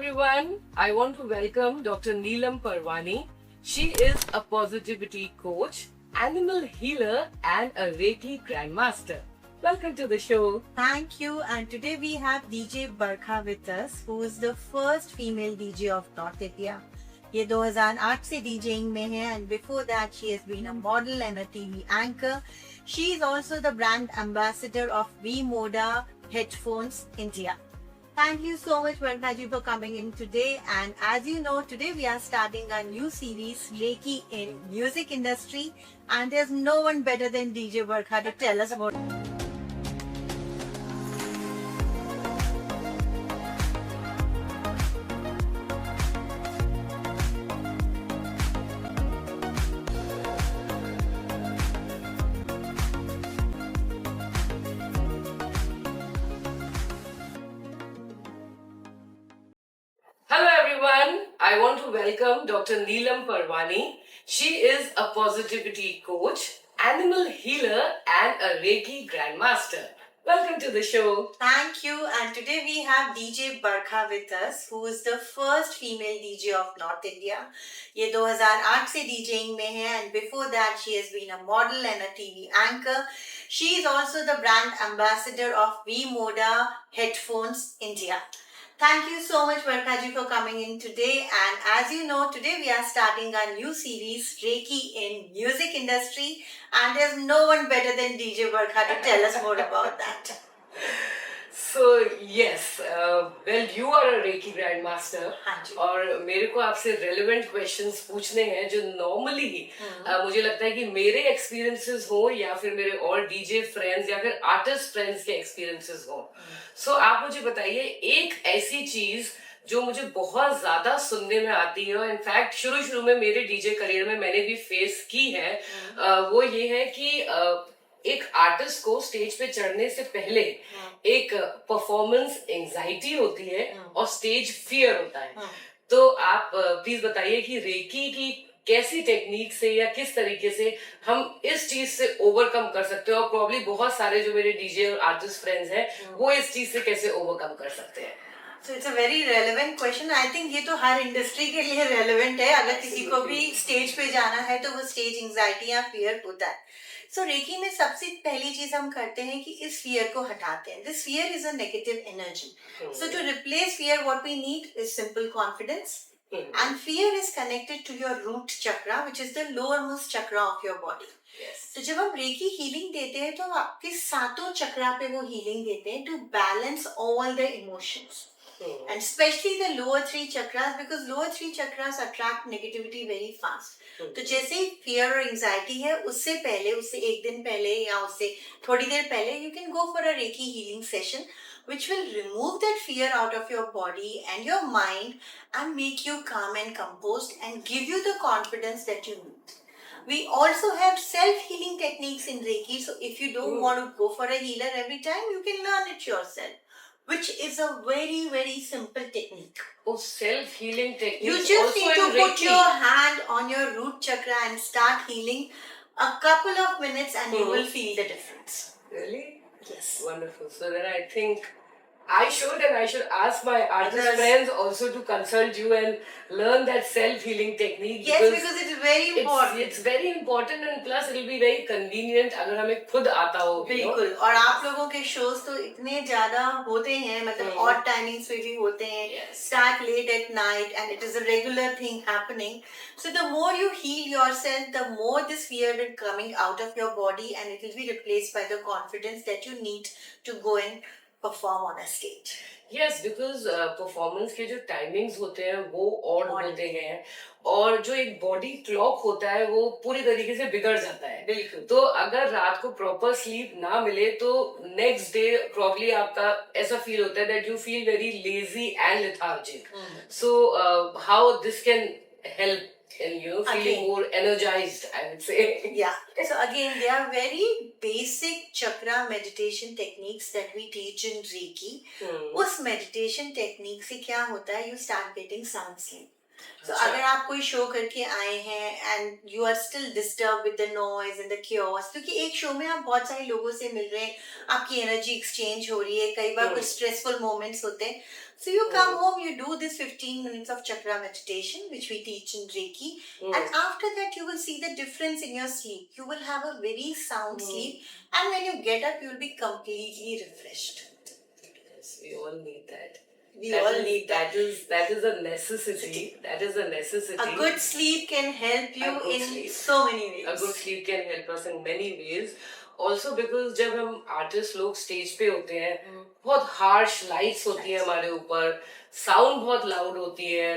everyone. I want to welcome Dr. Neelam Parwani. She is a positivity coach, animal healer, and a Reiki grandmaster. Welcome to the show. Thank you. And today we have DJ Barkha with us, who is the first female DJ of North India. ये 2008 से DJing में है, and before that she has been a model and a TV anchor. She is also the brand ambassador of V-Moda Headphones India. Thank you so much, Barkha ji, for coming in today. And as you know, today we are starting a new series, Reiki in Music Industry. And there's no one better than DJ Barkha to tell us about it. Hello everyone. I want to welcome Dr. Neelam Parwani. She is a positivity coach, animal healer, and a Reiki grandmaster. Welcome to the show. Thank you. And today we have DJ Barkha with us, who is the first female DJ of North India. ये 2008 से DJing में है, and before that she has been a model and a TV anchor. She is also the brand ambassador of V-Moda Headphones India. Thank you so much, Barkha ji, for coming in today. And as you know, today we are starting our new series, Reiki in Music Industry. And there's no one better than DJ Barkha to tell us more about that. So yes, well you are a Reiki grandmaster. हाँ जी. और मेरे को आपसे relevant questions पूछने हैं जो normally मुझे लगता है कि मेरे experiences हो या फिर मेरे और DJ friends या फिर artist friends के experiences हो. So आप मुझे बताइए एक ऐसी चीज जो मुझे बहुत ज्यादा सुनने में आती है और इनफैक्ट शुरू में मेरे डीजे करियर में मैंने भी फेस की है, वो ये है कि एक आर्टिस्ट को स्टेज पे चढ़ने से पहले एक परफॉर्मेंस एंजाइटी होती है और स्टेज फियर होता है. तो आप प्लीज बताइए कि रेकी की कैसी टेक्निक से या किस तरीके से हम इस चीज से ओवरकम कर सकते हैं और प्रॉब्ली बहुत सारे जो मेरे डीजे और आर्टिस्ट फ्रेंड्स हैं वो इस चीज से कैसे ओवरकम कर सकते हैं. So it's a very relevant question. I think ये तो हर इंडस्ट्री के लिए relevant है. अगर किसी को भी स्टेज पे जाना है तो वो स्टेज एंजाइटी या फियर होता है. So रेकी में सबसे पहली चीज हम करते हैं कि इस फियर को हटाते हैं. This fear is a negative energy. So to replace fear, what we need is simple confidence. And fear is connected to your root chakra, which is the lowermost chakra of your body. Yes. तो जब हम recce healing देते हैं तो आपके सातों चक्रा पे वो हीलिंग देते हैं to balance all the emotions. And especially the lower three chakras, because lower three chakras attract negativity very fast. तो जैसे ही fear और anxiety है, उससे पहले, उससे एक दिन पहले या उससे थोड़ी देर पहले, you can go for a Reiki healing session, which will remove that fear out of your body and your mind and make you calm and composed and give you the confidence that you need. We also have self-healing techniques in Reiki, so if you don't want to go for a healer every time, you can learn it yourself, which is a very, very simple technique. Oh, self-healing technique. You just need to put your hand on your root chakra and start healing a couple of minutes and you will feel the difference. Really? Yes. Wonderful. So then I think I should ask my artist friends also to consult you and learn that self-healing technique. Yes, because it is very important. It's very important and plus it will be very convenient अगर हमें खुद आता हो. बिल्कुल. और आप लोगों के shows तो इतने ज़्यादा होते हैं, मतलब odd timings पे भी होते हैं. Yes. Start late at night and it is a regular thing happening. So the more you heal yourself, the more this fear will coming out of your body and it will be replaced by the confidence that you need to go and perform on a stage. Yes, because performance के जो timings होते हैं वो odd होते हैं और जो एक body clock होता है वो पूरी तरीके से बिगड़ जाता है. बिल्कुल. तो अगर रात को proper sleep ना मिले तो next day probably आपका ऐसा feel होता है that you feel very lazy and lethargic. So how this can help in feeling more energized, I would say. Yeah. So again, there are very basic chakra meditation techniques that we teach in Reiki. उस meditation technique से क्या होता है? You start getting sound sleep. So अच्छा। अगर आप कोई show करके आए हैं and you are still disturb with the noise and the chaos, क्योंकि एक शो में आप बहुत सारे लोगों से मिल रहे हैं, आपकी एनर्जी एक्सचेंज हो रही है, कई बार कुछ स्ट्रेसफुल मोमेंट्स होते हैं. So you come home, you do this 15 minutes of chakra meditation, which we teach in Reiki, and after that you will see the difference in your sleep. You will have a very sound sleep, and when you get up, you will be completely refreshed. Yes, we all need that. We all need that. That is a necessity. That is a necessity. A good sleep can help you A good in sleep. so many ways. A good sleep can help us in many ways. Also because जब हम artist लोग stage पे होते हैं, बहुत harsh lights होती है हमारे ऊपर, साउंड बहुत लाउड होती है,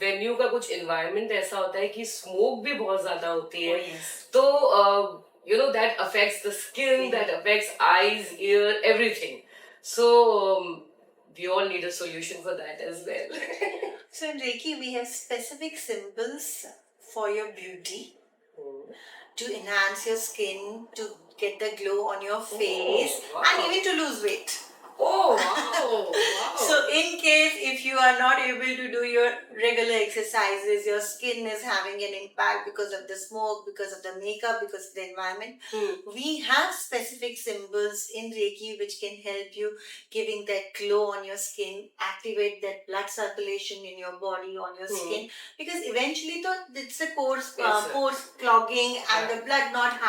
वेन्यू का कुछ एनवायरनमेंट ऐसा होता है कि स्मोक भी बहुत ज्यादा होती है. तो you know that affects the skin, that affects eyes, ear, everything. So we all need a solution for that as well. So in Reiki, we have specific symbols for your beauty, to enhance your skin, to get the glow on your face, wow. and even to lose weight. Oh wow! Wow. So in case if you are not able to do your regular exercises, your skin is having an impact because of the smoke, because of the makeup, because of the environment, we have specific symbols in Reiki which can help you giving that glow on your skin, activate that blood circulation in your body, on your skin, because eventually it's the pores clogging and the blood not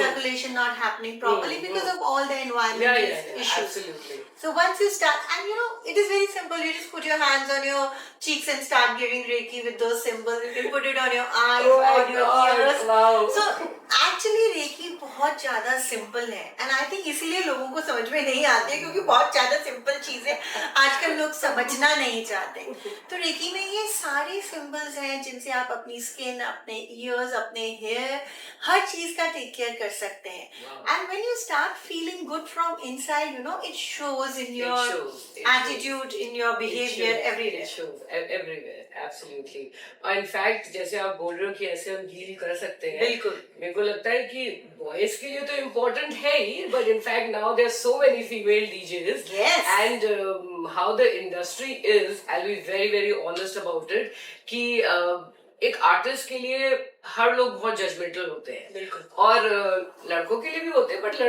circulation not happening properly because of all the environmental issues. Absolutely. So once you start, and you know, it is very simple. You just put your hands on your cheeks and start giving Reiki with those symbols. You can put it on your eyes, on your ears. Wow. So actually Reiki बहुत ज़्यादा simple है, and I think इसीलिए लोगों को समझ में नहीं आते, क्योंकि बहुत ज़्यादा simple चीज़ें आजकल लोग समझना नहीं चाहते. तो Reiki में ये सारे symbols हैं जिनसे आप अपनी skin, अपने ears, अपने hair, हर चीज़ का take care कर सकते हैं. And when you start feeling good from inside, you know, it shows in your attitude, in your behavior, everywhere. It shows everywhere, absolutely. और in fact, जैसे आप बोल रहे हो कि ऐसे हम heal कर सकते हैं. बिल्कुल. मेरे को लगता है कि boys के लिए तो important है ही, but in fact now there are so many female DJs. Yes. And how the industry is, I'll be very very honest about it, कि एक आर्टिस्ट के लिए हर लोग बहुत जजमेंटल होते हैं. बिल्कुल. और लड़कों के लिए भी होते हैं, बट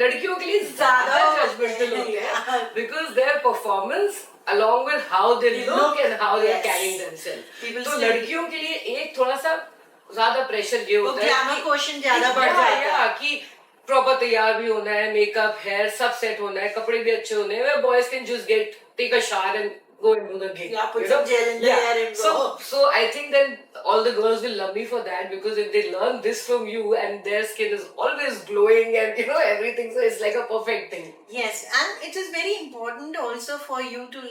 लड़कियों के लिए ज्यादा जजमेंटल होते हैं, because their performance along with how they look and how they are carrying themselves. तो लड़कियों के लिए एक थोड़ा सा ज्यादा प्रेशर ये होता है, ग्लैमर क्वेश्चन ज्यादा बढ़ जाता है कि प्रॉपर तैयार भी होना है, मेकअप, हेयर सब सेट होना है, कपड़े भी अच्छे होने हैं. Boys can just get take a shower and go and do the gig. Yeah, put some gel in the hair and go. So I think then all the girls will love me for that, because if they learn this from you and their skin is always glowing and you know everything, so it's like a perfect thing. Yes, and it is very important also for you to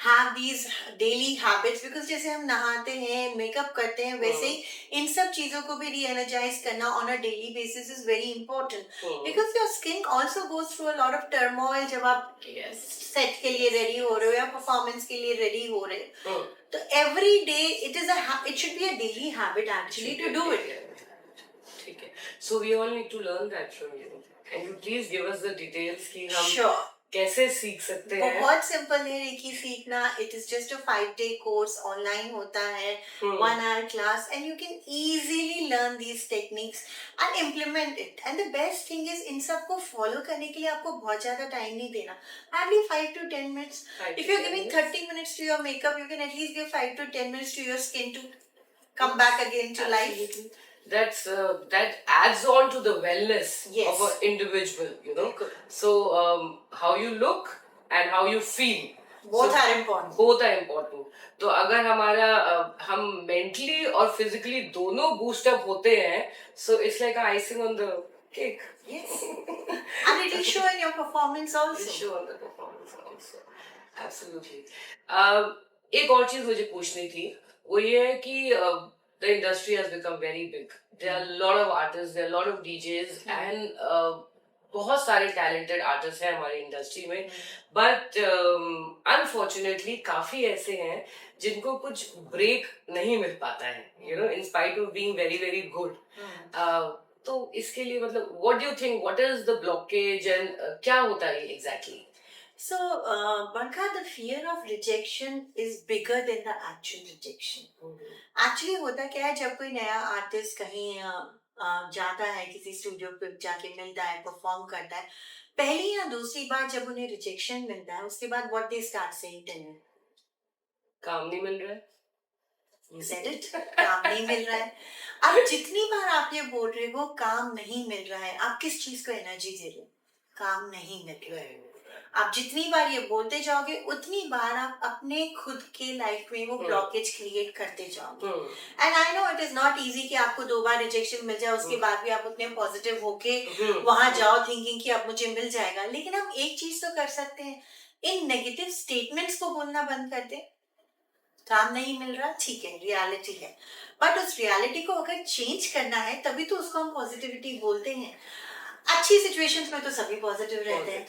have these daily habits, because जैसे हम नहाते हैं, makeup करते हैं, वैसे ही इन सब चीजों को भी re-energize करना on a daily basis is very important, because your skin also goes through a lot of turmoil जब आप set के लिए ready हो रहे हो या performance के लिए ready हो रहे हो. तो every day it should be a daily habit actually to do it. ठीक है. So we all need to learn that from you. Can you please give us the details कि हम Sure. कैसे सीख सकते हैं? बहुत सिंपल है रेकी सीखना. It is just a 5-day course, online होता है, 1 hour class, and you can easily learn these techniques and implement it. And the best thing is in सबको फॉलो करने के लिए आपको बहुत ज्यादा टाइम नहीं देना. Hardly 5 to 10 minutes. If you're giving 30 minutes to your makeup, you can at least give 5 to 10 minutes to your skin to come back again to life. That adds on to the wellness of an individual, you know. So how you look and how you feel, both are important. Both are important. तो अगर हमारा हम mentally और physically दोनों boost up होते हैं, so it's like a icing on the cake. Yes. And it will show in your performance also. It will show on the performance also. Absolutely. एक और चीज मुझे पूछनी थी, वो ये है कि the industry has become very big. There are a lot of artists, there are a lot of DJs, and बहुत सारे talented artists हैं हमारी इंडस्ट्री में, but unfortunately काफी ऐसे हैं जिनको कुछ break नहीं मिल पाता है, you know, in spite of being very very good. तो इसके लिए मतलब what do you think, what is the blockage and क्या होता है exactly? So, Barkha, the fear of rejection is bigger than the actual rejection. Actually होता क्या है, जब कोई नया आर्टिस्ट कहीं जाता है, किसी स्टूडियो पे जाके मिलता है, परफॉर्म करता है, पहली या दूसरी बार जब उन्हें रिजेक्शन मिलता है, उसके बाद what they start saying to you, काम नहीं मिल रहा है। यू सेड इट, काम नहीं मिल रहा है। अब जितनी बार आप ये बोल रहे हो काम नहीं मिल रहा है, आप किस चीज को एनर्जी दे रहे हो? काम नहीं मिल रहा है। आप जितनी बार ये बोलते जाओगे उतनी बार आप अपने खुद के लाइफ में वो ब्लॉकेज क्रिएट करते जाओगे। And I know it is not easy कि आपको 2 बार रिजेक्शन मिल जाए, उसके बाद भी आप उतने पॉजिटिव होके वहां जाओ थिंकिंग कि अब मुझे मिल जाएगा। लेकिन हम एक चीज तो कर सकते हैं, इन नेगेटिव स्टेटमेंट्स को बोलना बंद कर दें। काम नहीं मिल रहा, ठीक है, रियलिटी है, बट उस रियलिटी को अगर चेंज करना है तभी तो उसको हम पॉजिटिविटी बोलते हैं। अच्छी सिचुएशंस में तो सभी पॉजिटिव रहते हैं,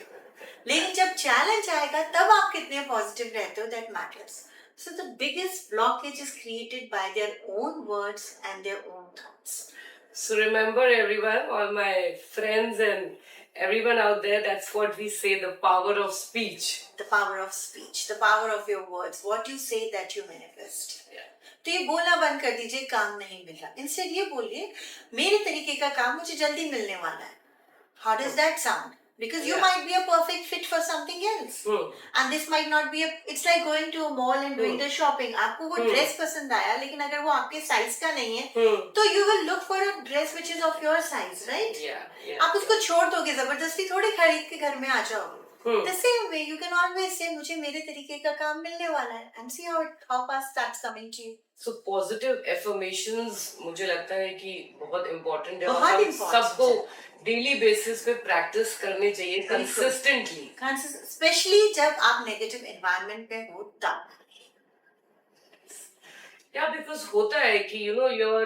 लेकिन जब चैलेंज आएगा तब आप कितने पॉजिटिव रहते हो, that matters. So the biggest blockage is created by their own words and their own thoughts. So remember everyone, all my friends and everyone out there, that's what we say, the power of speech. The power of speech, the power of your words, what you say that you manifest. Yeah. तो ये बोलना बंद कर दीजिए काम नहीं मिल रहा, instead ये बोलिए मेरे तरीके का काम मुझे जल्दी मिलने वाला है। How does that sound? Because you might be a perfect fit for something else. And this might not be it's like going to a mall and doing the shopping. आपको वो ड्रेस पसंद आया, लेकिन अगर वो आपके साइज का नहीं है, तो you will look for a dress which is of your size, right? आप उसको छोड़ दोगे, जबरदस्ती थोड़ी खरीद के घर में आ जाओगे। The same way, you can always say मुझे मेरे तरीके का काम मिलने वाला है, and see how fast starts coming to you. So positive affirmations मुझे लगता है कि बहुत इम्पोर्टेंट है, बहुत और important सबको डेली बेसिस पे प्रैक्टिस करनी चाहिए कंसिस्टेंटली, स्पेशली जब आप नेगेटिव एनवायरनमेंट में हो तब। Yeah, because होता है कि your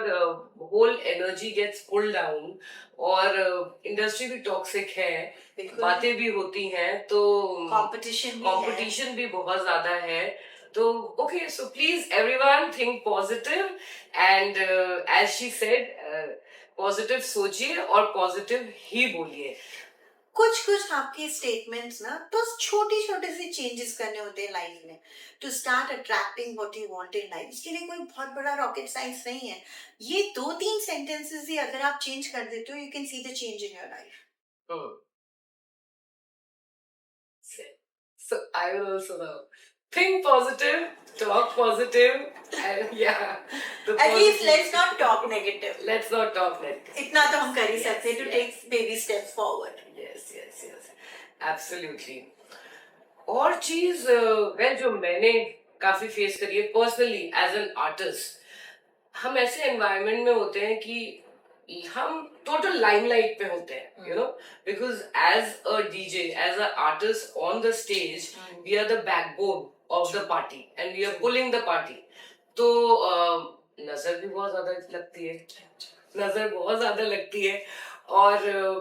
whole energy gets pulled down, और इंडस्ट्री भी टॉक्सिक है, बातें भी होती हैं, तो कंपटीशन भी बहुत ज्यादा है। तो okay, so please everyone think positive, and as she said, positive सोचिए और पॉजिटिव ही बोलिए। कुछ आपके स्टेटमेंट्स ना बस छोटे छोटे से चेंजेस करने होते हैं लाइफ में, to start attracting what you want in life. इसके लिए कोई बहुत बड़ा रॉकेट साइंस नहीं है, ये 2-3 सेंटेंसेस ही अगर आप चेंज कर देते हो, you can see the change in your life. So I will also now think positive, talk positive, and at least let's not talk negative. Let's not talk negative. इतना तो हम कर ही सकते हैं, to take baby steps forward. Yes, absolutely. और चीज well जो मैंने काफी फेस करी है पर्सनली एज एन आर्टिस्ट, हम ऐसे एनवायरनमेंट में होते हैं कि हम टोटल लाइमलाइट पे होते हैं, because as a DJ, as a artist on the stage, we are the backbone of the party and we are pulling the party. तो नजर भी बहुत ज्यादा लगती है, और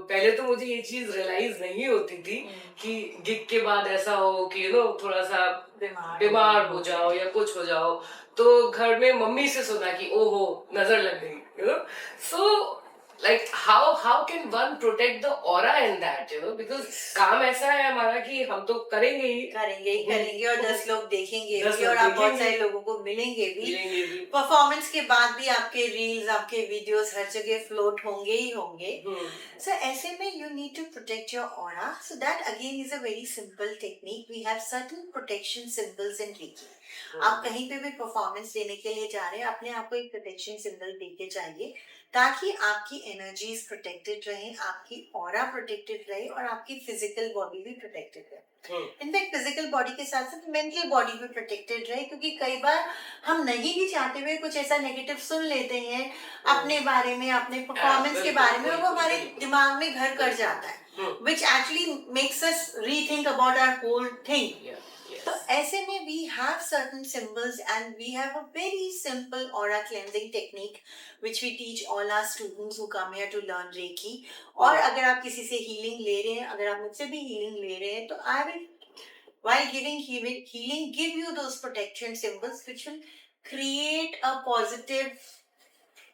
पहले तो मुझे ये चीज रियलाइज नहीं होती थी कि गिग के बाद ऐसा हो कि थोड़ा सा बीमार हो जाओ या कुछ हो जाओ, तो घर में मम्मी से सुना कि ओहो नजर लग गई, सो like how can one protect the aura in that, because काम ऐसा है हमारा कि हम तो करेंगे ही और 10 लोग देखेंगे भी, और आप बहुत सारे लोगों को मिलेंगे भी। परफॉर्मेंस के बाद भी आपके रील्स, आपके वीडियोस हर जगह फ्लोट होंगे ही होंगे। सो ऐसे में you need to protect your aura, so that again is a very simple technique. We have certain protection symbols in Reiki. आप कहीं पे भी परफॉर्मेंस देने के लिए जा रहे हैं, अपने आप को एक प्रोटेक्शन सिंबल देके जाइए, ताकि आपकी एनर्जीज प्रोटेक्टेड रहे, आपकी ऑरा प्रोटेक्टेड रहे, और आपकी फिजिकल बॉडी भी प्रोटेक्टेड रहे। इनफैक्ट फिजिकल बॉडी के साथ साथ मेंटल बॉडी भी प्रोटेक्टेड रहे, क्योंकि कई बार हम नहीं भी चाहते हुए कुछ ऐसा नेगेटिव सुन लेते हैं अपने बारे में, अपने परफॉर्मेंस के बारे में, और वो हमारे दिमाग में घर कर जाता है, which actually makes us rethink about our whole thing. तो ऐसे में we have certain symbols, and we have a very simple aura cleansing technique which we teach all our students who come here to learn Reiki. और अगर आप किसी से healing ले रहे हैं, अगर आप मुझसे भी healing ले रहे हैं, तो I will, while giving healing, give you those protection symbols which will create a positive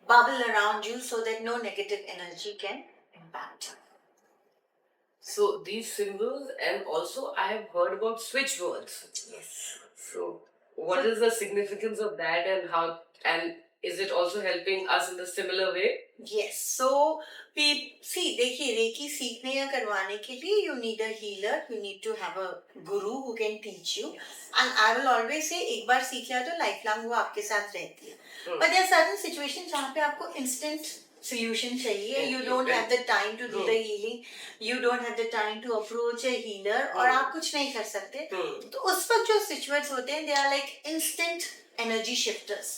bubble around you so that no negative energy can impact you. So these symbols, and also I have heard about switchwords. Yes. So what is the significance of that, and how, and is it also helping us in a similar way? Yes. So देखिए recce सीखने या करवाने के लिए you need a healer, you need to have a guru who can teach you. And I will always say एक बार सीख लिया तो lifelong वो आपके साथ रहती है. But there are certain situations जहाँ पे आपको instant solution चाहिए. You don't have the time to do the healing. You don't have the time to approach a healer. और आप कुछ नहीं कर सकते. तो उस वक्त जो situations होते हैं, they are like instant energy shifters.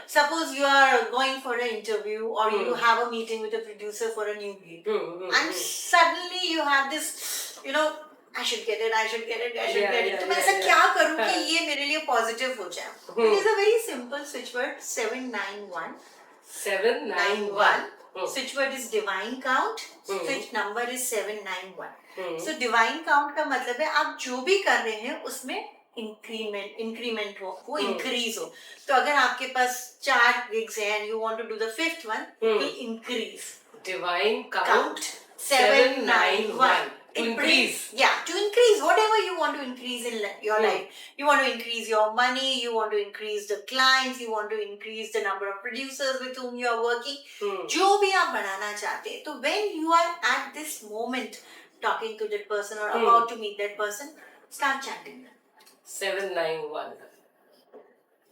Suppose you are going for an interview or you have a meeting with a producer for a new gig, and suddenly you have this, you know, I should get it, I should get it, I should get it. तो मैं ऐसा क्या करूँ कि ये मेरे लिए positive हो जाए? It is a very simple switch word, 791. 791. Switch word is divine count. Switch number is 791. So divine count का मतलब है आप जो भी कर रहे हैं उसमें इंक्रीमेंट हो, वो इंक्रीज हो. तो अगर आपके पास 4 gigs है and you want to do the 5th one, will increase. Divine count 791. To increase. Yeah, to increase whatever you want to increase in your life. You want to increase your money, you want to increase the clients, you want to increase the number of producers with whom you are working. जो भी आप बढ़ाना चाहते हैं. तो when you are at this moment talking to that person or about to meet that person, start chanting them. 791.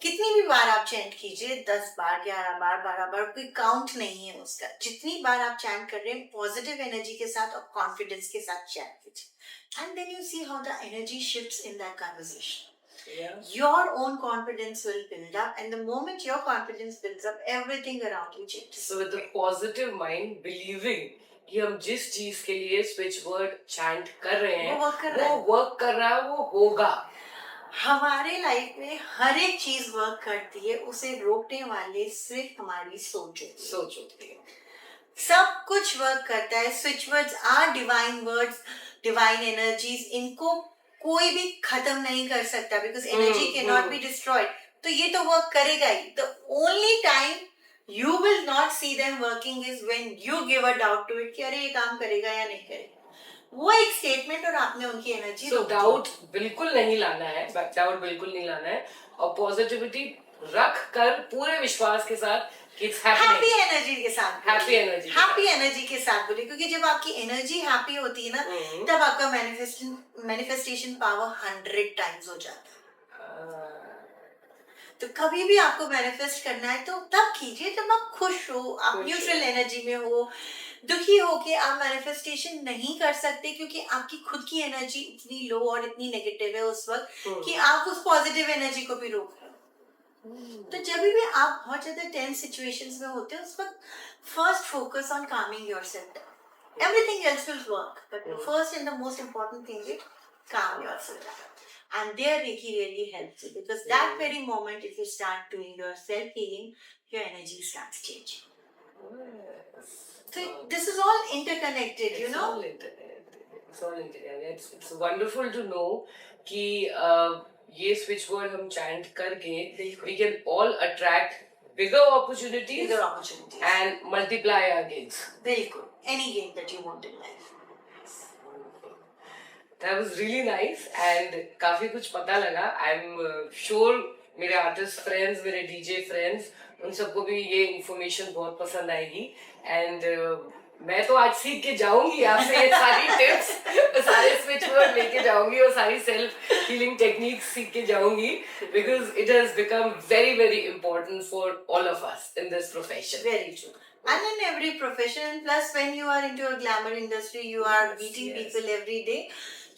कितनी भी बार आप चैंट कीजिए, 10 बार, 11 बार, 12 बार, कोई काउंट नहीं है उसका. जितनी बार आप चैंट कर रहे हैं पॉजिटिव एनर्जी के साथ और कॉन्फिडेंस के साथ चैंट कीजिए. And then you see how the energy shifts in that conversation. Your own confidence will build up, and the moment your confidence builds up, everything around you changes. So with a positive mind, believing कि हम जिस चीज के लिए switch word chant कर रहे हैं वो वर्क कर रहा है, वो होगा. हमारे लाइफ में हर एक चीज वर्क करती है, उसे रोकने वाले सिर्फ हमारी सोच होती है. सब कुछ वर्क करता है. Switch words are divine words, divine energies. इनको कोई भी खत्म नहीं कर सकता because energy can not be destroyed. तो ये तो वर्क करेगा ही. The only time you will not see them working is when you give a doubt to it कि अरे ये काम करेगा या नहीं करेगा. वो एक स्टेटमेंट और आपने उनकी एनर्जी. So डाउट बिल्कुल नहीं लाना है, डाउट बिल्कुल नहीं लाना है और पॉजिटिविटी रख कर पूरे विश्वास के साथ कि इट्स हैपनिंग. हैप्पी एनर्जी के साथ, हैप्पी एनर्जी के साथ बोले. क्योंकि जब आपकी एनर्जी हैप्पी होती है ना, तब आपका मैनिफेस्टेशन पावर 100 टाइम्स हो जाता है. तो कभी भी आपको मैनिफेस्ट करना है तो तब कीजिए जब आप खुश हो, आप न्यूट्रल एनर्जी में हो. दुखी हो के आप मैनिफेस्टेशन नहीं कर सकते क्योंकि आपकी खुद की एनर्जी इतनी लो और इतनी नेगेटिव है उस वक्त कि आप उस पॉजिटिव एनर्जी को भी रोक रहे हो. तो जब भी आप बहुत ज्यादा टेंस सिचुएशंस में होते हैं उस वक्त first focus on Kameng yourself. Everything else will work, but first and the most important thing is calm yourself. And there Reiki really helps you because that very moment if you start doing your self-healing, your energy starts changing. So this is all interconnected, you know. It's all interconnected. It's wonderful to know कि ये switch word हम chant करके we can all attract bigger opportunities and multiply our gains. बिल्कुल. Any gain that you want in life. That was really nice and काफी कुछ पता लगा. I'm sure मेरे आर्टिस्ट फ्रेंड्स, मेरे डीजे फ्रेंड्स, उन सबको भी ये इन्फॉर्मेशन बहुत पसंद आएगी. एंड मैं तो आज सीख के जाऊंगी आपसे ये सारी टिप्स, सारे स्विच वर्ड लेके जाऊंगी और सारी सेल्फ हीलिंग टेक्निक्स सीख के जाऊंगी because it has become very very important for all of us in this profession. Very true. And in every profession, and plus when you are into a glamour industry, you are meeting people every day.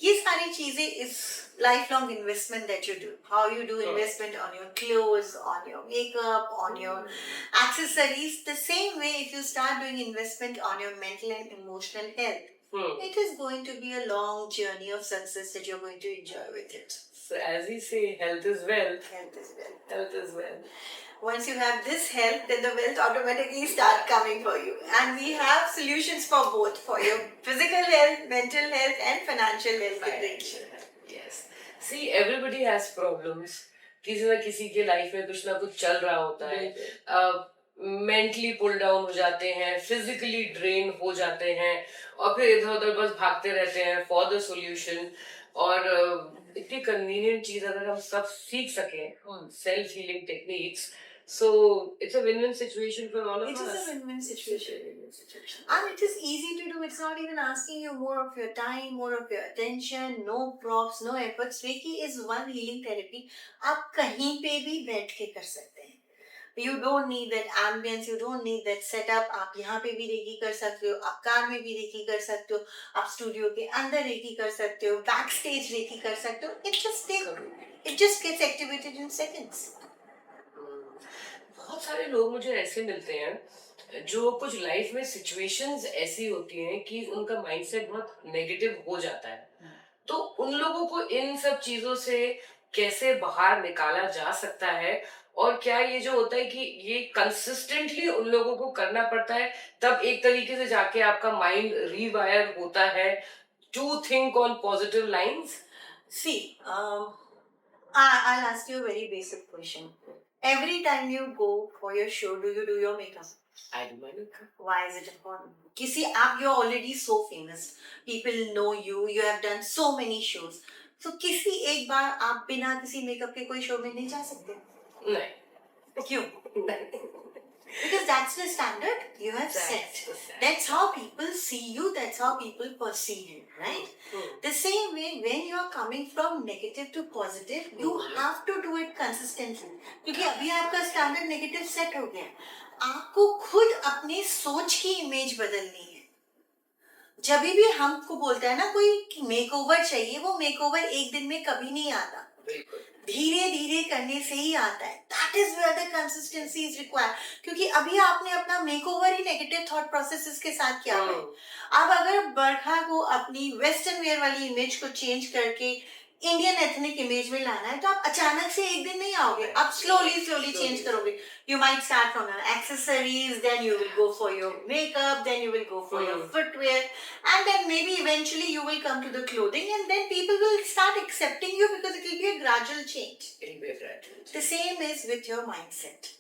ये सारी चीजें is lifelong investment that you do. How you do investment on your clothes, on your makeup, on your accessories. The same way, if you start doing investment on your mental and emotional health, it is going to be a long journey of success that you're going to enjoy with it. So as we say, health is wealth. Health is wealth. Health is wealth. Once you have this health, then the wealth automatically start coming for you. And we have solutions for both, for your physical health, mental health and financial health. Yes. See, everybody has problems. किसी ना किसी के life में कुछ ना कुछ चल रहा होता है. मेंटली पुल डाउन हो जाते हैं, फिजिकली ड्रेन हो जाते हैं और फिर इधर उधर बस भागते रहते हैं फॉर द सॉल्यूशन। और इतनी कन्वीनियंट चीज अगर हम सब सीख सकें self healing techniques, so it's a win-win situation for all of It us. is a win-win situation. It's a win-win situation. And it is easy to do. It's not even asking you more of your time, more of your attention, no props, no efforts. Reiki is one healing therapy. आप कहीं पे भी बैठ के कर सकते हैं. You don't need that ambience, you don't need that setup. आप यहाँ पे भी रेकी कर सकते हो, आप कार में भी रेकी कर सकते हो, आप स्टूडियो के अंदर रेकी कर सकते हो, बैक स्टेज रेकी कर सकते हो. It just gets activated in seconds. बहुत सारे लोग मुझे ऐसे मिलते हैं जो कुछ लाइफ में सिचुएशंस ऐसी होती हैं कि उनका माइंडसेट बहुत नेगेटिव हो जाता है, तो उन लोगों को इन सब चीजों से कैसे बाहर निकाला जा सकता है, और क्या ये जो होता है कि ये कंसिस्टेंटली उन लोगों को करना पड़ता है तब एक तरीके से जाके आपका माइंड रीवायर होता है to think on positive lines? See, I'll ask you a very basic question. Every time you go for your show, do you do your makeup? I do my makeup. Why is it important? You're already so famous. People know you. You have done so many shows. So किसी एक बार आप बिना किसी makeup के कोई show में नहीं जा सकते? नहीं. क्यों? Because that's the standard you have set. That's how people see you. That's how people perceive you, right? The same way, when you are coming from negative to positive, you have to do it consistently. क्योंकि अभी आपका standard negative set हो गया. आपको खुद अपनी सोच की इमेज बदलनी है. जब भी हमको बोलता है ना कोई मेकओवर चाहिए, वो मेकओवर एक दिन में कभी नहीं आता. धीरे धीरे करने से ही आता है. That is where the consistency is required. क्योंकि अभी आपने अपना मेकओवर ही नेगेटिव थॉट प्रोसेसेस के साथ किया है. अब अगर बरखा को अपनी वेस्टर्न वेयर वाली इमेज को चेंज करके इंडियन एथनिक इमेज में लाना है, तो आप अचानक से एक दिन नहीं आओगे. आप स्लोली चेंज करोगे. You might start from your accessories, then you will go for your makeup, then you will go for your footwear, and then maybe eventually you will come to the clothing, and then people will start accepting you because it will be a gradual change. It'll be a gradual change. The same is with your mindset.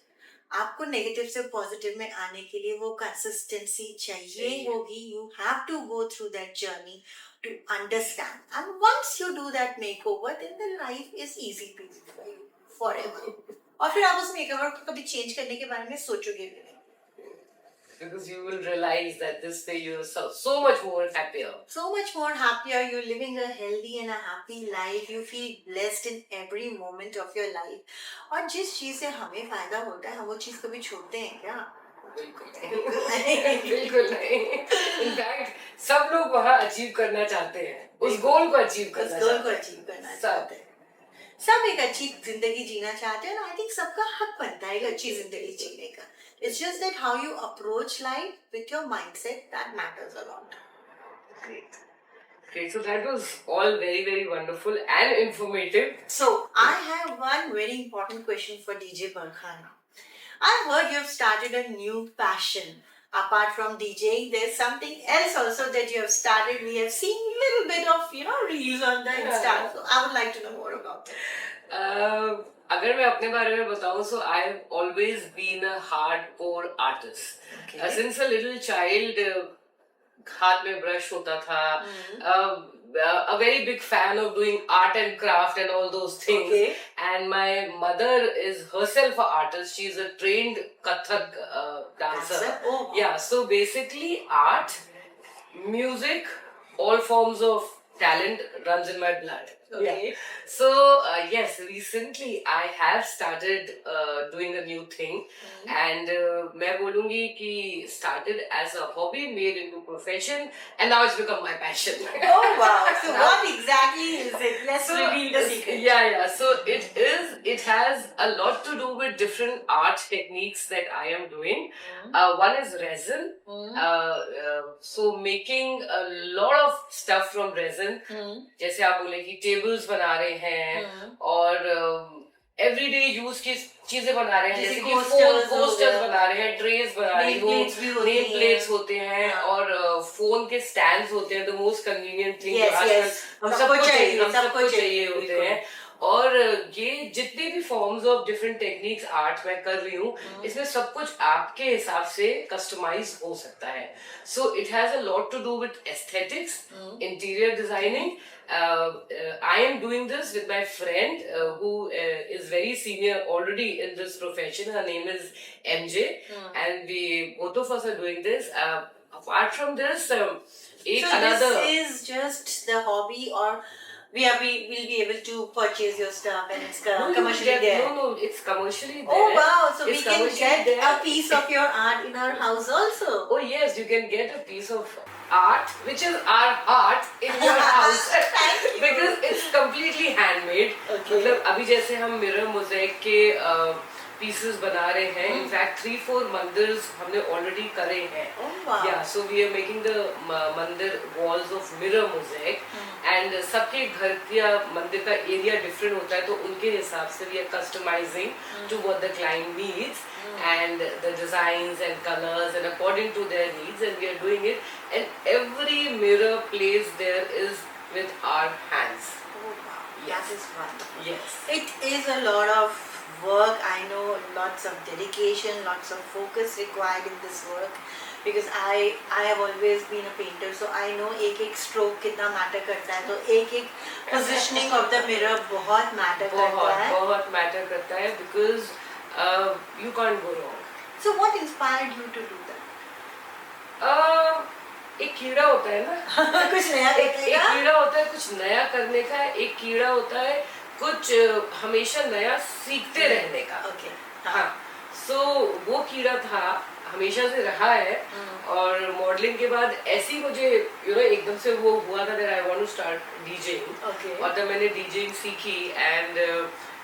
आपको negative से positive में आने के लिए वो consistency चाहिए होगी. You have to go through that journey to understand. And once you do that makeover, then the life is easy peasy for you forever. और फिर आप उस मेकओवर को कभी चेंज करने के बारे में सोचोगे भी नहीं. Because you will realize that this day you're so much more happier. So much more happier. You're living a healthy and a happy life. You feel blessed in every moment of your life. और जिस चीज से हमें फायदा होता है, हम वो चीज कभी छोड़ते हैं क्या? बिल्कुल नहीं. इनफैक्ट सब लोग वहाँ अचीव करना चाहते हैं, उस गोल को अचीव करना चाहते हैं. सब एक अच्छी जिंदगी जीना चाहते हैं. आई थिंक सबका हक बनता है एक अच्छी जिंदगी जीने का. It's just that how you approach life with your mindset that matters a lot. Great. So that was all very, very wonderful and informative. So I have one very important question for DJ Barkhan. I've heard you've started a new passion. Apart from DJing, there's something else also that you have started. We have seen a little bit of, reels on the Insta. So I would like to know more about it. अगर मैं अपने बारे में बताऊं, so I have always been a hardcore artist. Since a little child, हाथ में brush होता था. A very big fan of doing art and craft and all those things. Okay. And my mother is herself an artist. She's a trained Kathak dancer. Oh. Yeah, so basically art, music, all forms of talent runs in my blood. Okay. Yeah. So yes, recently I have started doing a new thing, and मैं बोलूँगी कि started as a hobby, made into profession, and now it's become my passion. Oh wow! So what exactly is it? Let's reveal the secret. Yeah. So it has a lot to do with different art techniques that I am doing. One is resin. So making a lot of stuff from resin. जैसे आप बोले कि tables बना रहे हैं और everyday use की चीजें बना रहे हैं, जैसे कि पोस्टर्स बना रहे हैं, ट्रेस बना रहे हैं, नेम प्लेट्स होते हैं और फोन के स्टैंड्स होते हैं. द मोस्ट कन्वीनियंट थिंग हम सबको चाहिए होते हैं. और ये जितने भी forms of different techniques art मैं कर रही हूँ, इसमें सब कुछ आपके हिसाब से कस्टमाइज हो सकता है. So it has a lot to do with aesthetics, interior designing. I am doing this with my friend who is very senior already in this profession. Her name is MJ, and we both of us are doing this. Apart from this, This is just the hobby, or will be able to purchase your stuff and it's commercially there. No, it's commercially Oh there. wow! So we It's can commercially get there. a piece of your art in our house also. Oh yes, you can get a piece of art, which is our art, in your house. Thank you. Because it's completely handmade. Okay. मतलब अभी जैसे हम mirror mosaic के pieces बना रहे हैं. In fact, 3-4 मंदिर हमने already करे हैं. Oh wow! Yeah, so we are making the मंदिर walls of mirror mosaic, and सबके घर का मंदिर का area different होता है, तो उनके हिसाब से we are customizing to what the client needs, and the designs and colors and according to their needs, and we are doing it, and every mirror placed there is with our hands. Oh wow! Yes. That is wonderful. Yes. It is a lot of work. I know lots of dedication, lots of focus required in this work, because I have always been a painter, so I know एक stroke कितना matter करता है, तो एक positioning of the mirror बहुत matter करता है. बहुत matter करता है, because you can't go wrong. So what inspired you to do that? एक कीड़ा होता है ना. कुछ नया एक करने का? कीड़ा होता है कुछ नया करने का. एक कीड़ा होता है कुछ हमेशा नया सीखते रहने का. Okay. हाँ, सो वो कीड़ा था, हमेशा से रहा है. और मॉडलिंग के बाद ऐसी मुझे एकदम से वो हुआ था that I want to start DJing. Okay. और तब मैंने DJing सीखी, एंड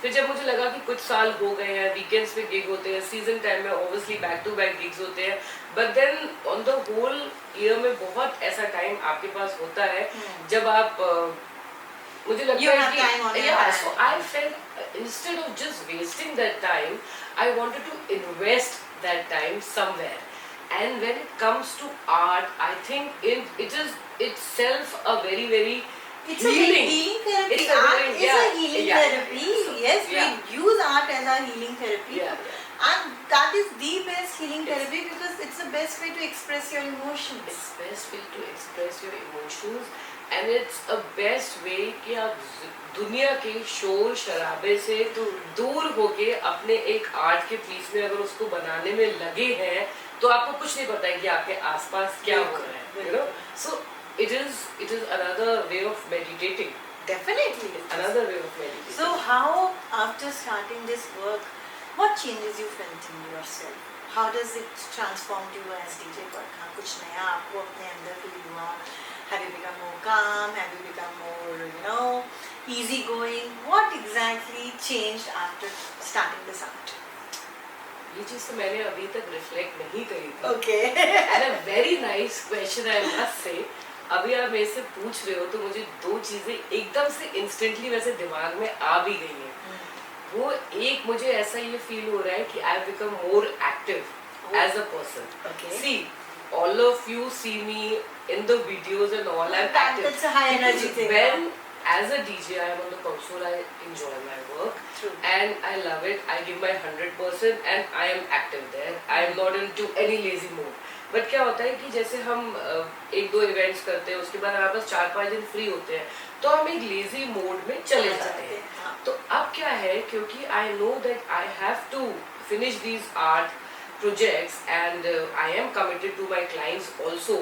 फिर जब मुझे लगा कि कुछ साल हो गए हैं, वीकेंड्स पे गिग होते हैं, सीजन टाइम में obviously back to back gigs होते हैं, but then on the whole year में बहुत ऐसा टाइम आपके पास होता है जब आप मुझे लगता है कि so I felt instead of just wasting that time, I wanted to invest that time somewhere. And when it comes to art, I think it is itself a very It's a healing therapy. It's a Art very- is yeah, a healing yeah. therapy. Yes, Yeah. we use art as a healing therapy. Yeah. And that is the best healing therapy, because it's the best way to express your emotions. It's best way to express your emotions, and it's a best way कि आप दुनिया के शोर शराबे से दूर होके अपने एक आर्ट के पीस में अगर उसको बनाने में लगे हैं, तो आपको कुछ नहीं पता है कि आपके आसपास क्या हो रहा है. So it is another way of meditating. Definitely. Another way of meditating. So how, after starting this work, what changes you felt in yourself? How does it transform you as DJ Barkha? कुछ नया आपको अपने अंदर feel हुआ? Have you become more calm? Have you become more, easygoing? What exactly changed after starting this art? ये चीज तो मैंने अभी तक रिफ्लेक्ट नहीं करी थी. Okay. And a very nice question, I must say. अभी आप मेरे से पूछ रहे हो तो मुझे दो चीजें एकदम से इंस्टेंटली वैसे दिमाग में आ भी गई हैं. वो एक, मुझे ऐसा ये फील हो रहा है कि I become more active as a person. Okay. See all of you see me in the videos and all, I'm active. That's a high energy thing. When as a DJ I am on the console, I enjoy my work. True. And I love it. I give my 100% and I am active there. I am not into any lazy mode. But क्या होता है कि जैसे हम 1-2 events करते हैं, उसके बाद हमारे पास 4-5 दिन फ्री होते हैं, तो हम एक लेजी मोड में चले जाते हैं. तो अब क्या है, क्योंकि I know that I have to finish these art projects and I am committed to my clients also,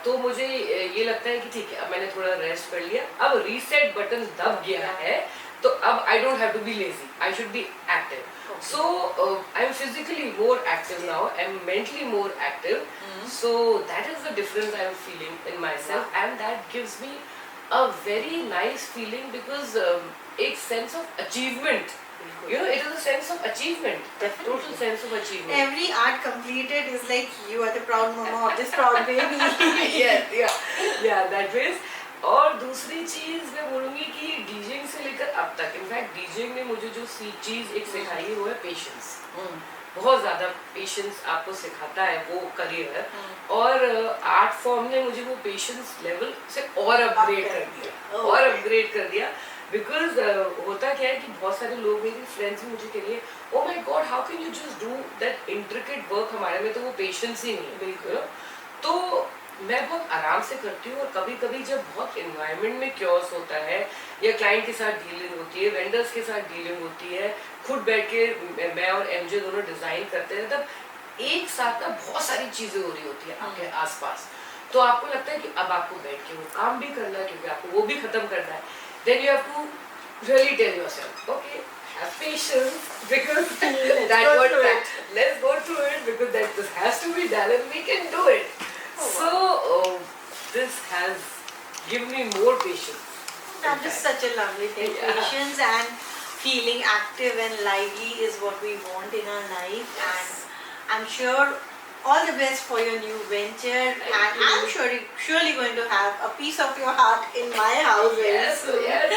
तो मुझे ये लगता है कि ठीक है, अब मैंने थोड़ा रेस्ट कर लिया, अब रीसेट बटन दब गया है, तो अब I don't have to be lazy, I should be active. So I'm physically more active now. I'm mentally more active. So that is the difference I'm feeling in myself, and that gives me a very nice feeling, because a sense of achievement. It is a sense of achievement. Definitely. Total sense of achievement. Every art completed is like you are the proud mama of this proud baby. yeah, that ways. और दूसरी चीज मैं बोलूंगी कि डीजिंग से लेकर अब तक, इनफैक्ट डीजिंग ने मुझे जो चीज एक सिखाई है वो है पेशेंस. बहुत ज्यादा पेशेंस आपको सिखाता है वो करियर, और आर्ट फॉर्म ने मुझे वो पेशेंस लेवल से और अपग्रेड कर दिया. बिकॉज होता क्या है कि बहुत सारे लोग, मेरी फ्रेंड्स भी मुझे कह रही है, oh my God how can you just do that intricate work, हमारे में तो वो पेशेंस ही नहीं है, बिल्कुल। तो मैं बहुत आराम से करती हूँ, और कभी कभी जब बहुत इन्वायरमेंट में क्योस होता है, या क्लाइंट के साथ डीलिंग होती है, वेंडर्स के साथ डीलिंग होती है, खुद बैठ के मैं और एमजे दोनों डिजाइन करते हैं, तब एक साथ ना बहुत सारी चीजें हो रही होती है आपके आसपास, तो आपको लगता है कि अब आपको बैठ के वो काम भी करना है, क्योंकि आपको वो भी खत्म करना है। Then you have to really tell yourself, okay, have patience, because that go what through that, let's go through it, because that this has to be done and we can do it. So this has given me more patience. That is such a lovely thing. Yeah. Patience and feeling active and lively is what we want in our life. Yes. And I'm sure all the best for your new venture. Thank And you. I'm surely going to have a piece of your heart in my house very Yes, soon. yes.